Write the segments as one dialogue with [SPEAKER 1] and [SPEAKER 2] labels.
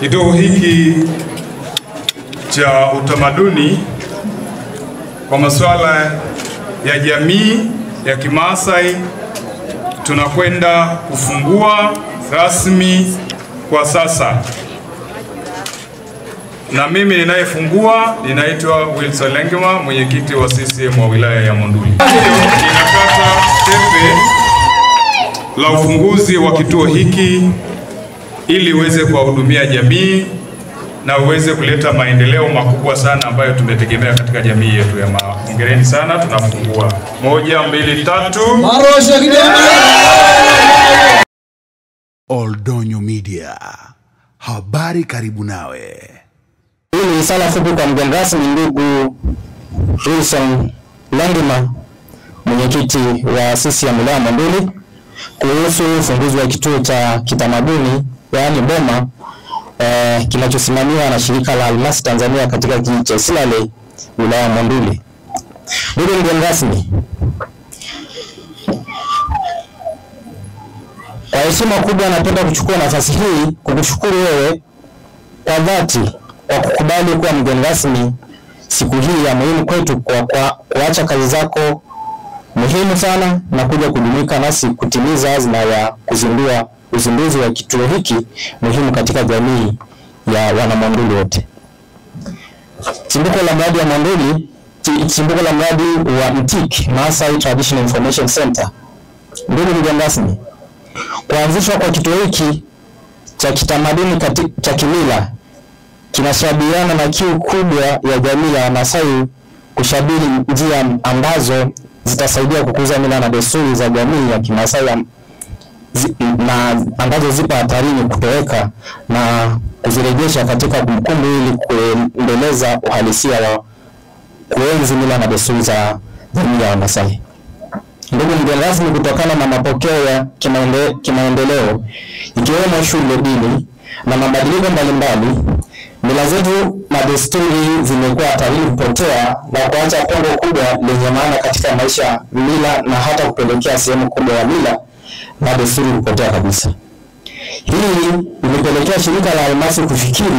[SPEAKER 1] Kituo hiki cha utamaduni kwa masuala ya jamii ya Kimaasai tunakwenda kufungua rasmi kwa sasa. Na mimi ninayefungua ninaitwa Wilson Lengema, mwenyekiti wa CCM wa wilaya ya Monduli. Ninapata tepe la ufunguzi wa kituo hiki ili uweze kuwahudumia jamii na uweze kuleta maendeleo makubwa sana ambayo tumetegemea katika jamii yetu ya Maa. Hongereni sana, tunafungua. 1, 2, 3.
[SPEAKER 2] Marosha Kidema.
[SPEAKER 3] Oldonyo Media. Habari karibu nawe.
[SPEAKER 4] Hii ni sala fupi kwa mgeni rasmi ndugu Wilson Lengema, mwenyekiti wa CCM wilaya Monduli, kuhusu ufunguzi wa kituo cha kitamaduni yaani Boma kinachosimamiwa na shirika la Almasi Tanzania katika kijiji cha Silale wilaya Monduli. Ndugu mgeni rasmi, kwa heshima kubwa napenda kuchukua nafasi hii kukushukuru wewe kwa dhati kwa kukubali kuwa mgeni rasmi siku hii ya muhimu kwetu, kwa kuacha kazi zako muhimu sana na kuja kujumuika nasi kutimiza azma ya kuzindua uzinduzi wa kituo hiki muhimu katika jamii ya wana Monduli wote. Chimbuko la mradi wa Monduli, chimbuko la mradi wa MTIC, Maasai Traditional Information Center. Ndugu mgeni rasmi, kuanzishwa kwa kituo hiki cha kitamaduni cha kimila kinashabihiana na kiu kubwa ya jamii ya Wamasai kushabiri njia ambazo zitasaidia kukuza mila na desturi za jamii ya Kimasai na ambazo zipo hatarini kutoweka na kuzirejesha katika kumbukumbu ili kuendeleza uhalisia wa kuenzi mila na desturi za jamii ya Wamasai. Ndugu mgeni rasmi, kutokana na mapokeo ya kimaendeleo ikiwemo shule, dini na mabadiliko mbalimbali, mila zetu na desturi zimekuwa hatarini kupotea na kuacha pengo kubwa lenye maana katika maisha, mila na hata kupelekea sehemu kubwa ya mila na desturi kupotea kabisa. Hii imepelekea shirika la Almasi kufikiri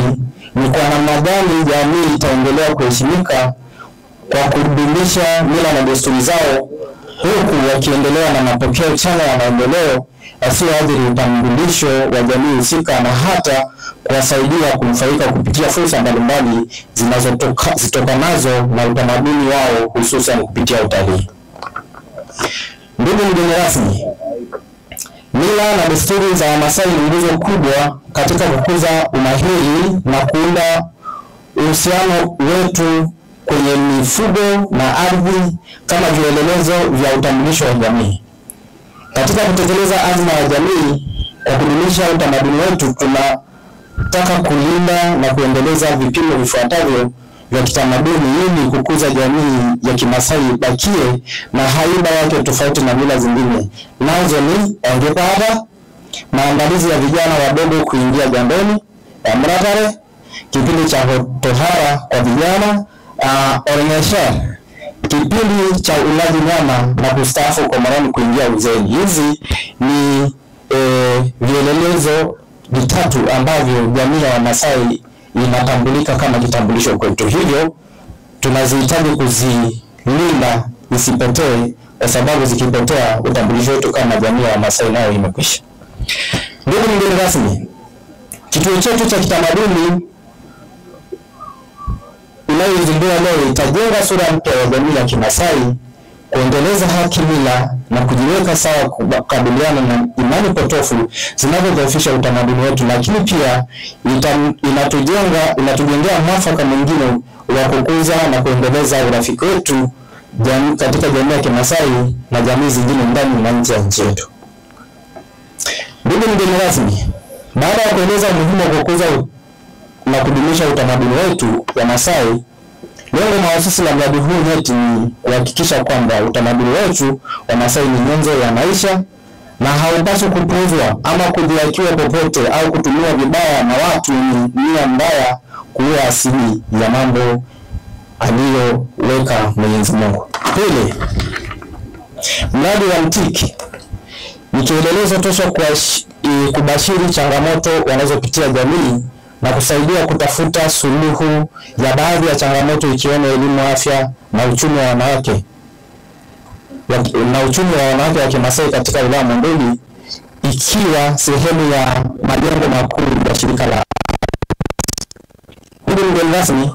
[SPEAKER 4] ni kwa namna gani jamii itaendelea kuheshimika kwa kudumisha mila na desturi zao, huku wakiendelea na mapokeo chanya ya maendeleo yasiyoathiri utambulisho wa jamii husika na hata kuwasaidia kunufaika kupitia fursa mbalimbali zinazotokanazo na utamaduni wao, hususan kupitia utalii. Ndugu mgeni rasmi, mila na desturi za Wamasai ni nguzo kubwa katika kukuza umahiri na kuunda uhusiano wetu kwenye mifugo na ardhi kama vielelezo vya utambulisho wa jamii. Katika kutekeleza azma ya jamii kwa kudumisha utamaduni wetu, tunataka kulinda na kuendeleza vipimo vifuatavyo vya kitamaduni ili kukuza jamii ya Kimasai bakie na haiba yake tofauti na mila zingine. Nazo ni ongepada, maandalizi ya vijana wadogo kuingia jandoni, mratare, kipindi cha tohara kwa vijana, orenyesha, kipindi cha ulaji nyama na kustaafu kwa marani kuingia uzeeni. Hizi ni vielelezo vitatu ambavyo jamii ya Wamasai inatambulika kama kitambulisho kwetu. Hivyo tunazihitaji kuzilinda isipotee, kwa sababu zikipotea utambulisho wetu kama jamii ya Wamasai nao imekwisha. Ndugu mgeni rasmi, kituo chetu cha kitamaduni inayozindua leo itajenga sura mpya ya jamii ya Kimasai, kuendeleza haki, mila na kujiweka sawa kukabiliana na imani potofu zinazodhoofisha utamaduni wetu, lakini pia inatujengea mwafaka mwingine wa kukuza na kuendeleza urafiki wetu katika jamii ya Kimasai na jamii zingine ndani na nje ya nchi yetu. Ndugu mgeni rasmi, baada ya kueleza umuhimu wa kukuza na kudumisha utamaduni wetu wa Masai, lengo mahususi la mradi huu nyeti ni kuhakikisha kwamba utamaduni wetu wa Masai ni nyenzo ya maisha na haupaswi kupuuzwa ama kudhihakiwa popote au kutumiwa vibaya na watu wenye nia mbaya kuua asili ya mambo aliyoweka Mwenyezi Mungu. Pili, mradi wa MTIC ni kielelezo tosha kubashiri changamoto wanazopitia jamii na kusaidia kutafuta suluhu ya baadhi ya changamoto ikiwemo elimu, afya na uchumi wa wanawake wa Kimasai katika wilaya ya Monduli, ikiwa sehemu ya malengo makuu ya shirika la. Ndugu mgeni rasmi,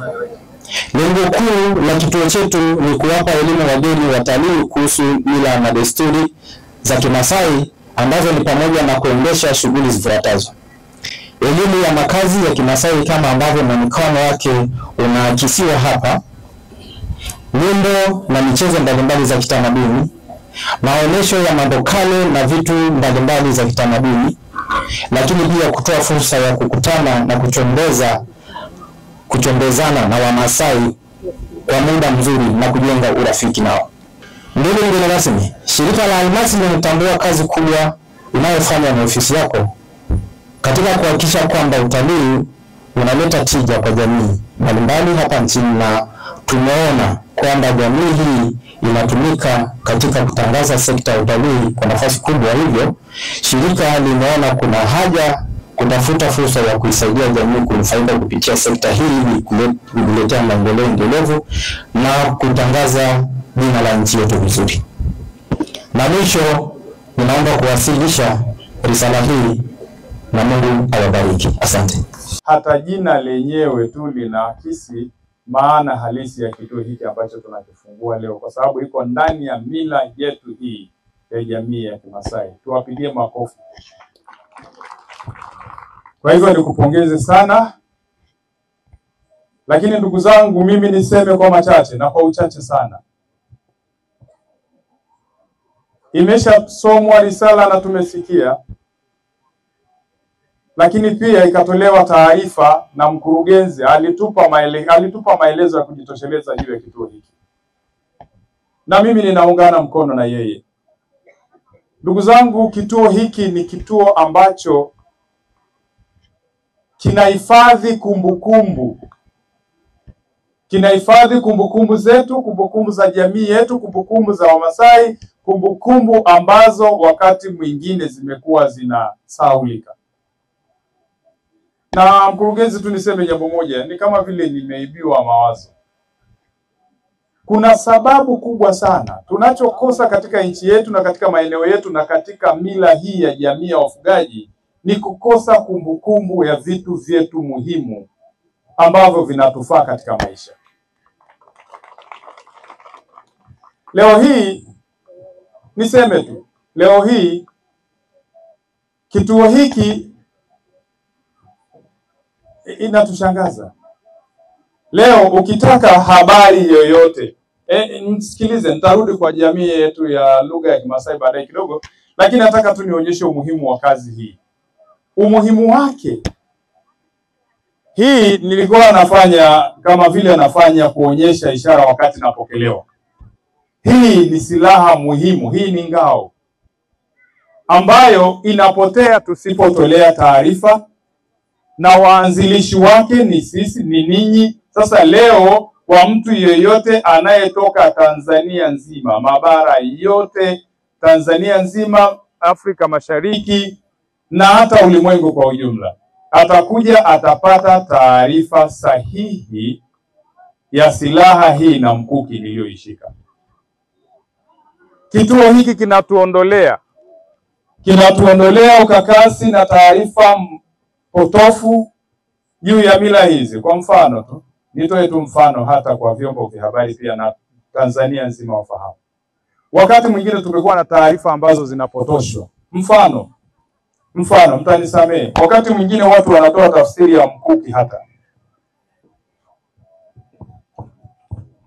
[SPEAKER 4] lengo kuu la kituo chetu ni kuwapa elimu wageni watalii kuhusu mila na desturi za Kimasai ambazo ni pamoja na kuendesha shughuli zifuatazo: elimu ya makazi ya Kimasai kama ambavyo muonekano wake unaakisiwa hapa, nyimbo na michezo mbalimbali za kitamaduni, maonesho ya mambo kale na vitu mbalimbali za kitamaduni, lakini pia kutoa fursa ya kukutana na kuchombezana na Wamasai kwa muda mzuri na kujenga urafiki nao. Ndugu mgeni rasmi, shirika la Almasi linatambua kazi kubwa inayofanywa na ofisi yako katika kuhakikisha kwamba utalii unaleta tija kwa jamii mbalimbali hapa nchini, na tumeona kwamba jamii hii inatumika katika kutangaza sekta ya utalii kwa nafasi kubwa. Hivyo shirika limeona kuna haja kutafuta fursa ya kuisaidia jamii kunufaika kupitia sekta hii ili kuletea maendeleo endelevu na kutangaza jina la nchi yetu vizuri. Na mwisho, ninaomba kuwasilisha risala hii na Mungu awabariki. Asante.
[SPEAKER 2] Hata jina lenyewe tu linaakisi maana halisi ya kituo hiki ambacho tunakifungua leo, kwa sababu iko ndani ya mila yetu hii ya jamii ya Kimasai. Tuwapigie makofi. Kwa hivyo nikupongeze sana. Lakini ndugu zangu, mimi niseme kwa machache na kwa uchache sana. Imeshasomwa risala na tumesikia, lakini pia ikatolewa taarifa na mkurugenzi alitupa maelezo ya kujitosheleza juu ya kituo hiki, na mimi ninaungana mkono na yeye. Ndugu zangu, kituo hiki ni kituo ambacho kinahifadhi kumbukumbu zetu, kumbukumbu za jamii yetu, kumbukumbu za Wamasai, kumbukumbu ambazo wakati mwingine zimekuwa zinasahaulika. Na mkurugenzi, tu niseme jambo moja, ni kama vile nimeibiwa mawazo. Kuna sababu kubwa sana tunachokosa katika nchi yetu na katika maeneo yetu na katika mila hii ya jamii ya wafugaji, ni kukosa kumbukumbu ya vitu vyetu muhimu ambavyo vinatufaa katika maisha. Leo hii niseme tu, leo hii kituo hiki inatushangaza. Leo ukitaka habari yoyote, msikilize, nitarudi kwa jamii yetu ya lugha ya Kimasai baadaye kidogo, lakini nataka tu nionyeshe umuhimu wa kazi hii. Umuhimu wake, hii nilikuwa nafanya kama vile nafanya kuonyesha ishara wakati napokelewa. Hii ni silaha muhimu, hii ni ngao ambayo inapotea tusipotolea taarifa, na waanzilishi wake ni sisi, ni ninyi. Sasa leo kwa mtu yeyote anayetoka Tanzania nzima, mabara yote, Tanzania nzima, Afrika Mashariki na hata ulimwengu kwa ujumla, atakuja atapata taarifa sahihi ya silaha hii na mkuki niliyoishika. Kituo hiki kinatuondolea ukakasi na taarifa potofu juu ya mila hizi. Kwa mfano tu, nitoe tu mfano hata kwa vyombo vya habari pia na Tanzania nzima wafahamu. Wakati mwingine tumekuwa na taarifa ambazo zinapotoshwa. Mfano mtanisamee, wakati mwingine watu wanatoa tafsiri ya mkuki, hata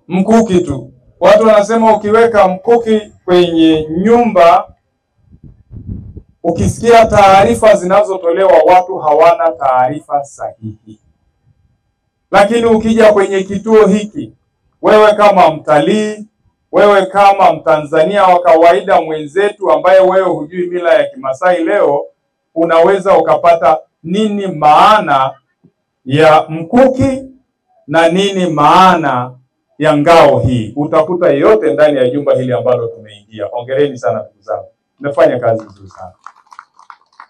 [SPEAKER 2] mkuki tu. Watu wanasema ukiweka mkuki kwenye nyumba, ukisikia taarifa zinazotolewa watu hawana taarifa sahihi. Lakini ukija kwenye kituo hiki, wewe kama mtalii, wewe kama Mtanzania wa kawaida mwenzetu ambaye wewe hujui mila ya Kimasai, leo unaweza ukapata nini maana ya mkuki na nini maana ya ngao hii. Utakuta yote ndani ya jumba hili ambalo tumeingia. Hongereni sana ndugu zangu. Mmefanya kazi nzuri sana.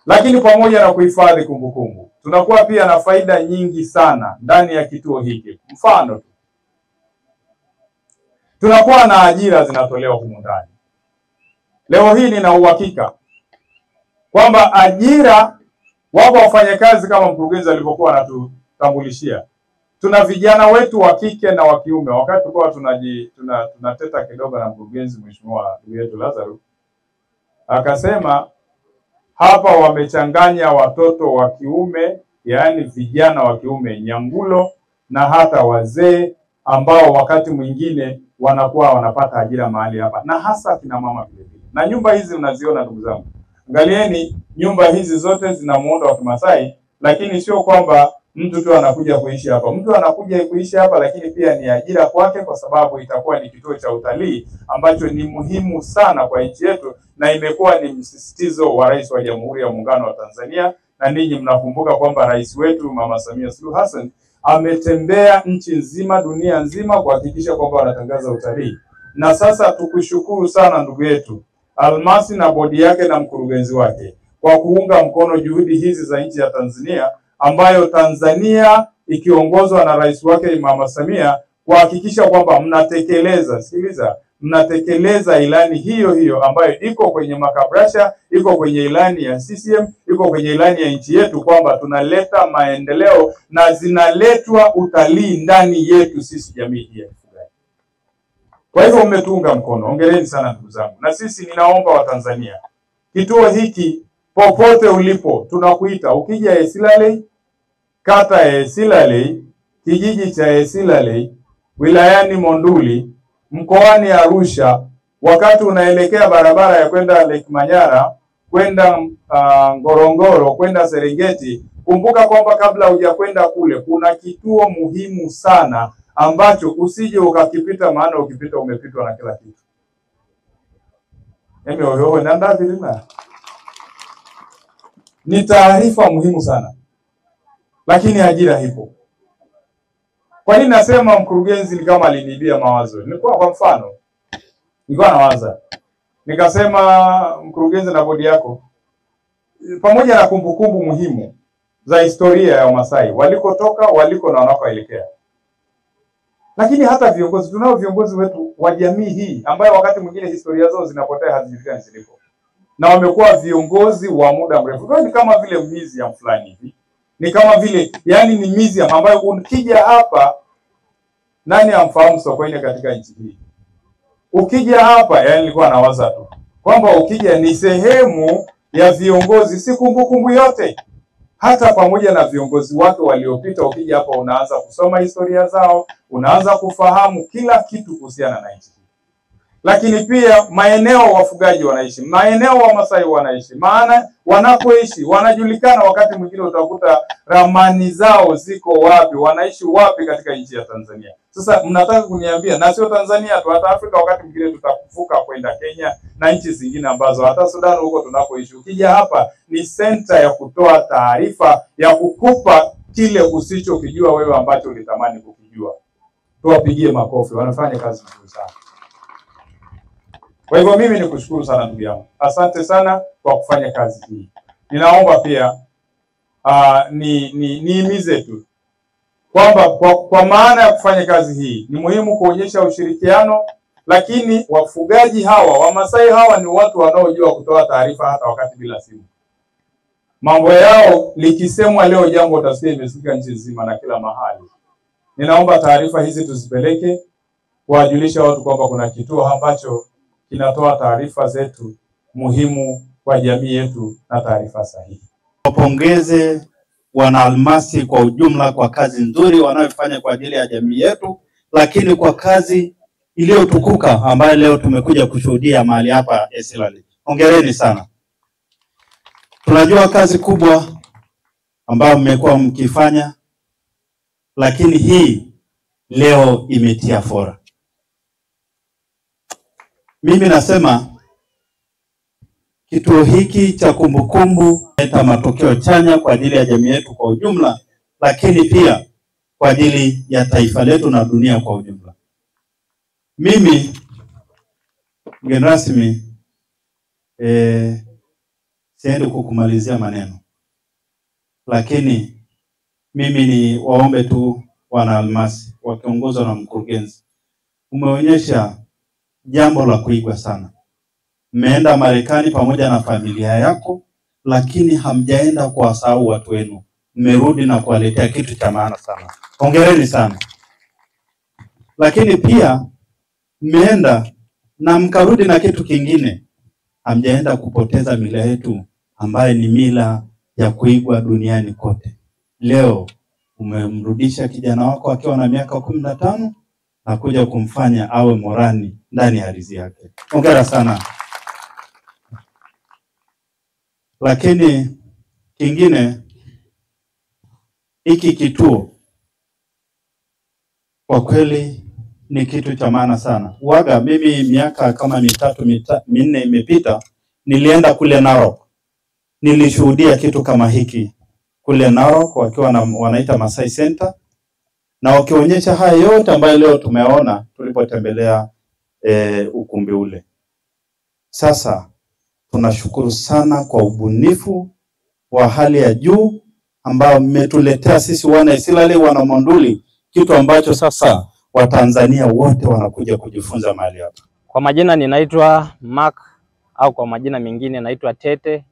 [SPEAKER 2] Lakini pamoja na kuhifadhi kumbukumbu, tunakuwa pia na faida nyingi sana ndani ya kituo hiki. Mfano, tunakuwa na ajira zinatolewa humu ndani. Leo hii nina uhakika kwamba ajira, wapo wafanyakazi kama mkurugenzi alivyokuwa anatutambulishia. Tuna vijana wetu wa kike na wa kiume. Wakati tulikuwa tunateta kidogo na mkurugenzi, mheshimiwa ndugu yetu Lazaro akasema hapa wamechanganya watoto wa kiume, yaani vijana wa kiume nyangulo, na hata wazee ambao wakati mwingine wanakuwa wanapata ajira mahali hapa, na hasa kina mama vile vile. Na nyumba hizi mnaziona ndugu zangu. Angalieni, nyumba hizi zote zina muundo wa Kimasai, lakini sio kwamba mtu tu anakuja kuishi hapa. Mtu anakuja kuishi hapa, lakini pia ni ajira kwake, kwa sababu itakuwa ni kituo cha utalii ambacho ni muhimu sana kwa nchi yetu, na imekuwa ni msisitizo wa Rais wa Jamhuri ya Muungano wa Tanzania. Na ninyi mnakumbuka kwamba rais wetu Mama Samia Suluhu Hassan ametembea nchi nzima, dunia nzima, kuhakikisha kwamba wanatangaza utalii. Na sasa tukushukuru sana ndugu yetu Almasi na bodi yake na mkurugenzi wake kwa kuunga mkono juhudi hizi za nchi ya Tanzania, ambayo Tanzania ikiongozwa na rais wake Mama Samia kuhakikisha kwamba mnatekeleza ilani hiyo ambayo iko kwenye makabrasha, iko kwenye ilani ya CCM, iko kwenye ilani ya nchi yetu, kwamba tunaleta maendeleo na zinaletwa utalii ndani yetu sisi jamii hii ya kifugaji. Kwa hivyo mmetuunga mkono. Hongereni sana ndugu zangu. Na sisi ninaomba Watanzania, kituo hiki popote ulipo tunakuita. Ukija Esilalei, kata ya Esilalei, kijiji cha Esilalei, wilayani Monduli, mkoani Arusha, wakati unaelekea barabara ya kwenda Lake Manyara, kwenda Ngorongoro, kwenda Serengeti, kumbuka kwamba kabla hujakwenda kule kuna kituo muhimu sana ambacho usije ukakipita, maana ukipita umepitwa na kila kitu. Ni taarifa muhimu sana, lakini ajira hipo. Kwa nini nasema mkurugenzi ni kama alinibia mawazo? Nilikuwa kwa mfano, nilikuwa nawaza, nikasema mkurugenzi na bodi yako, pamoja na kumbukumbu muhimu za historia ya Wamasai, walikotoka, waliko na wanakoelekea, lakini hata viongozi, tunao viongozi wetu wa jamii hii ambayo wakati mwingine historia zao zinapotea, hazijulikani zilipo, na wamekuwa viongozi wa muda mrefu. Kwa ni kama vile museum fulani hivi, ni kama vile, yani ni museum ambayo ukija hapa, nani amfahamu Sokoine katika nchi hii? Ukija hapa, yani nilikuwa nawaza tu kwamba ukija ni sehemu ya viongozi, si kumbukumbu yote, hata pamoja na viongozi wake waliopita. Ukija hapa unaanza kusoma historia zao, unaanza kufahamu kila kitu kuhusiana na nchi. Lakini pia maeneo wafugaji wanaishi, maeneo Wamasai wanaishi, maana wanapoishi wanajulikana. Wakati mwingine utakuta ramani zao ziko wapi, wanaishi wapi katika nchi ya Tanzania. Sasa mnataka kuniambia, na sio Tanzania tu, hata Afrika wakati mwingine tutakuvuka kwenda Kenya na nchi zingine ambazo, hata Sudan huko tunapoishi. Ukija hapa ni center ya kutoa taarifa, ya kukupa kile usichokijua wewe ambacho ulitamani kukijua. Tuwapigie makofi, wanafanya kazi nzuri sana. Kwa hivyo mimi nikushukuru sana ndugu yangu. Asante sana kwa kufanya kazi hii. Ninaomba pia niimize tu kwamba kwa maana ya kufanya kazi hii ni muhimu kuonyesha ushirikiano, lakini wafugaji hawa, Wamasai hawa ni watu wanaojua kutoa taarifa hata wakati bila simu. Mambo yao likisemwa leo jambo utasikia imesikika nchi nzima na kila mahali. Ninaomba taarifa hizi tuzipeleke kuwajulisha watu kwamba kuna kituo ambacho kinatoa taarifa zetu muhimu kwa jamii yetu na taarifa sahihi.
[SPEAKER 5] Wapongeze wana Almasi kwa ujumla kwa kazi nzuri wanayofanya kwa ajili ya jamii yetu, lakini kwa kazi iliyotukuka ambayo leo tumekuja kushuhudia mahali hapa Esilalei. Hongereni sana. Tunajua kazi kubwa ambayo mmekuwa mkifanya, lakini hii leo imetia fora. Mimi nasema kituo hiki cha kumbukumbu leta matokeo chanya kwa ajili ya jamii yetu kwa ujumla, lakini pia kwa ajili ya taifa letu na dunia kwa ujumla. Mimi mgeni rasmi, siendi kukumalizia maneno, lakini mimi ni waombe tu wana Almasi wakiongozwa na mkurugenzi, umeonyesha jambo la kuigwa sana. Mmeenda Marekani pamoja na familia yako, lakini hamjaenda kuwasahau watu wenu. Mmerudi na kuwaletea kitu cha maana sana. Hongereni sana. Lakini pia mmeenda na mkarudi na kitu kingine. Hamjaenda kupoteza mila yetu ambayo ni mila ya kuigwa duniani kote. Leo umemrudisha kijana wako akiwa na miaka 15 na kuja kumfanya awe morani ndani ya ardhi yake. Hongera sana. Lakini kingine, hiki kituo kwa kweli ni kitu cha maana sana. Waga mimi miaka kama 3-4 imepita, nilienda kule Narok. Nilishuhudia kitu kama hiki kule Narok wakiwa wanaita Masai Center, na wakionyesha haya yote ambayo leo tumeona tulipotembelea ukumbi ule. Sasa tunashukuru sana kwa ubunifu wa hali ya juu ambao mmetuletea sisi wana Isilale, wana Monduli, kitu ambacho sasa Watanzania wote wanakuja kujifunza mahali hapa.
[SPEAKER 4] Kwa majina ninaitwa Mark, au kwa majina mengine naitwa Tete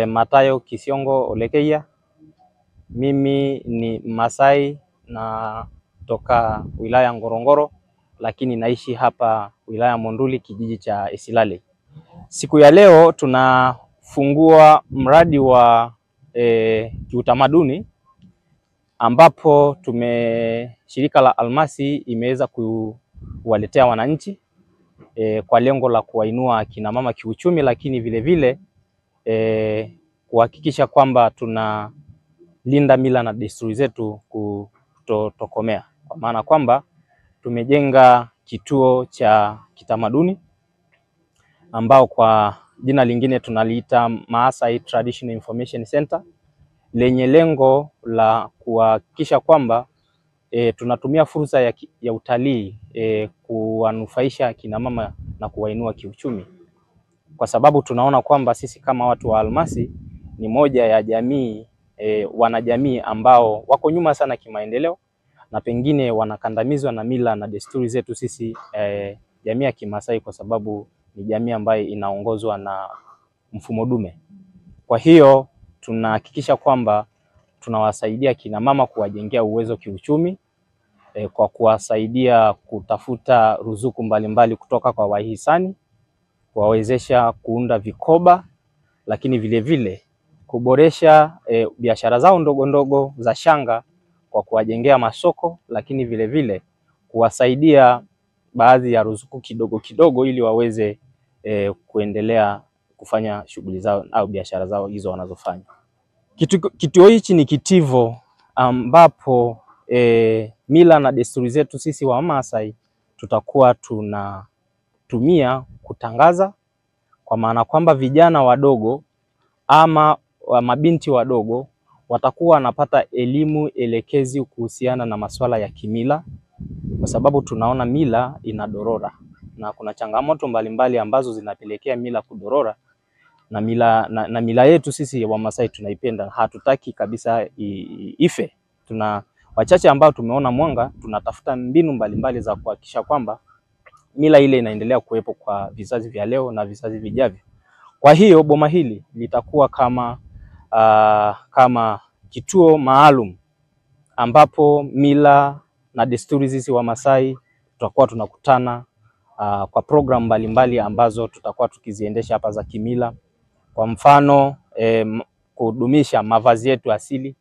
[SPEAKER 4] Matayo Kisiongo Olekeia. Mimi ni Masai na toka wilaya Ngorongoro, lakini naishi hapa wilaya Monduli, kijiji cha Isilale. Siku ya leo tunafungua mradi wa kiutamaduni ambapo shirika la Almasi imeweza kuwaletea wananchi kwa lengo la kuwainua kina mama kiuchumi, lakini vile vile kuhakikisha kwamba tunalinda mila na desturi zetu kutotokomea. Kwa maana kwamba tumejenga kituo cha kitamaduni ambao kwa jina lingine tunaliita Maasai Traditional Information Center, lenye lengo la kuhakikisha kwamba tunatumia fursa ya utalii kuwanufaisha kina mama na kuwainua kiuchumi, kwa sababu tunaona kwamba sisi kama watu wa Almasi ni moja ya jamii wanajamii ambao wako nyuma sana kimaendeleo, na pengine wanakandamizwa na mila na desturi zetu sisi jamii ya Kimasai, kwa sababu ni jamii ambayo inaongozwa na mfumo dume. Kwa hiyo tunahakikisha kwamba tunawasaidia kina mama kuwajengea uwezo kiuchumi kwa kuwasaidia kutafuta ruzuku mbalimbali kutoka kwa wahisani, kuwawezesha kuunda vikoba, lakini vile vile kuboresha biashara zao ndogo ndogo za shanga kwa kuwajengea masoko, lakini vile vile kuwasaidia baadhi ya ruzuku kidogo kidogo ili waweze kuendelea kufanya shughuli zao au biashara zao hizo wanazofanya. Kituo hichi ni kitivo ambapo mila na desturi zetu sisi wa Maasai tutakuwa tunatumia kutangaza, kwa maana kwamba vijana wadogo ama mabinti wadogo watakuwa wanapata elimu elekezi kuhusiana na masuala ya kimila, kwa sababu tunaona mila inadorora na kuna changamoto mbalimbali ambazo zinapelekea mila kudorora, na mila yetu sisi wa Masai tunaipenda, hatutaki kabisa ife. Tuna wachache ambao tumeona mwanga, tunatafuta mbinu mbalimbali za kuhakikisha kwamba mila ile inaendelea kuwepo kwa vizazi vya leo na vizazi vijavyo. Kwa hiyo boma hili litakuwa kama kituo maalum ambapo mila na desturi sisi wa Masai tutakuwa tunakutana kwa program mbalimbali ambazo tutakuwa tukiziendesha hapa za kimila. Kwa mfano kudumisha mavazi yetu asili,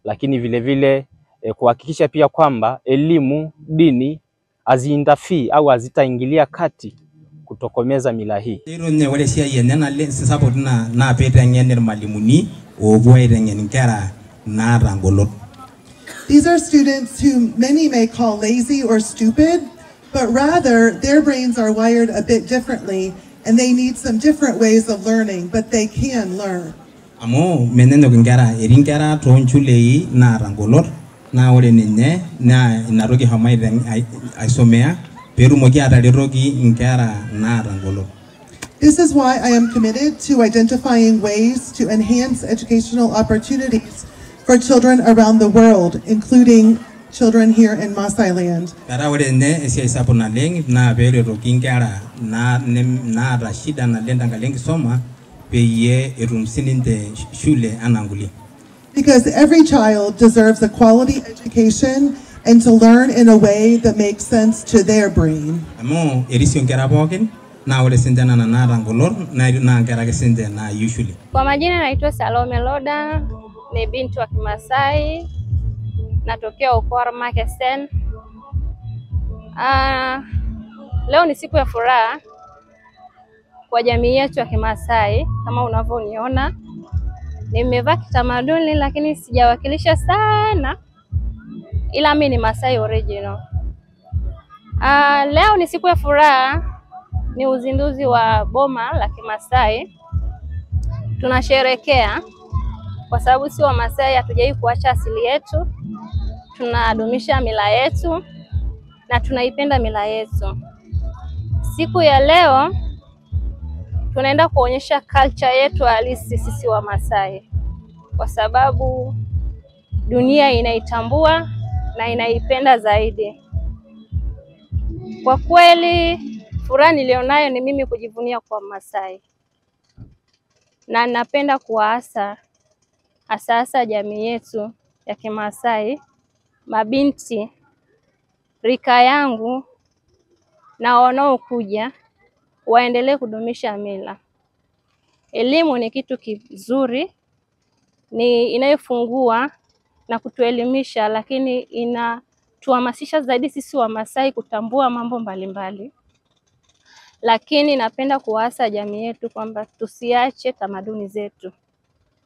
[SPEAKER 4] lakini vile vile kuhakikisha pia kwamba elimu dini haziinterfere au hazitaingilia kati kutokomeza mila hii.
[SPEAKER 6] These are students who many may call lazy or stupid, but rather their brains are wired a bit differently and they need some different ways of learning, but they can learn.
[SPEAKER 7] Amo menendo ngara erinkara tonchulei na rangolor na ore ninye na inaroki hamaiden aisomea perumoki ataleroki ngara na rangolor.
[SPEAKER 6] This is why I am committed to identifying ways to enhance educational opportunities for children around the world, including children here in Maasai land.
[SPEAKER 7] Kara ore ne esia isapo na leng na bere roki nkera na rashida na lenda ngalengi soma peye etum sininte shule ananguli.
[SPEAKER 6] Because every child deserves a quality education and to learn in a way that makes sense to their brain.
[SPEAKER 7] Amo erisio nkera pokin na ore sindana na rangolor na nkera kesinde na usually.
[SPEAKER 8] Kwa majina naitwa Salome Loda, ni binti wa Kimasai, natokea Ukora Makesen. Leo ni siku ya furaha kwa jamii yetu ya Kimasai. Kama unavyoniona nimevaa kitamaduni lakini sijawakilisha sana, ila mimi ni Masai original. Leo ni siku ya furaha, ni uzinduzi wa boma la Kimasai. Tunasherekea kwa sababu si wa Masai hatujai kuacha asili yetu. Tunadumisha mila yetu na tunaipenda mila yetu. Siku ya leo tunaenda kuonyesha culture yetu halisi sisi wa Masai, kwa sababu dunia inaitambua na inaipenda zaidi. Kwa kweli furaha nilionayo ni mimi kujivunia kwa Masai, na napenda kuwaasa hasa jamii yetu ya Kimasai, mabinti rika yangu na wanaokuja waendelee kudumisha mila. Elimu ni kitu kizuri, ni inayofungua na kutuelimisha, lakini inatuhamasisha zaidi sisi wa Masai kutambua mambo mbalimbali. Lakini napenda kuwaasa jamii yetu kwamba tusiache tamaduni zetu.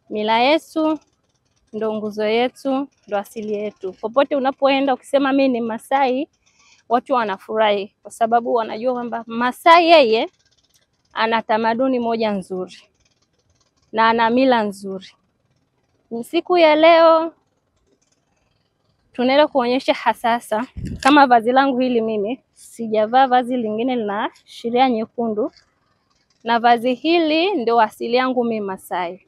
[SPEAKER 8] Mila yetu ndo nguzo yetu, ndo asili yetu. Popote unapoenda ukisema mimi ni Masai, watu wanafurahi kwa sababu wanajua kwamba Masai yeye ana tamaduni moja nzuri na ana mila nzuri. Siku ya leo tunaenda kuonyesha hasasa kama vazi langu hili, mimi sijavaa vazi lingine lina shiria nyekundu, na vazi hili ndio asili yangu mimi Masai.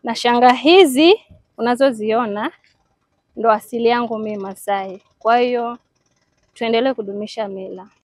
[SPEAKER 8] Na shanga hizi unazoziona ndo asili yangu mimi Masai. Kwa hiyo tuendelee kudumisha mila.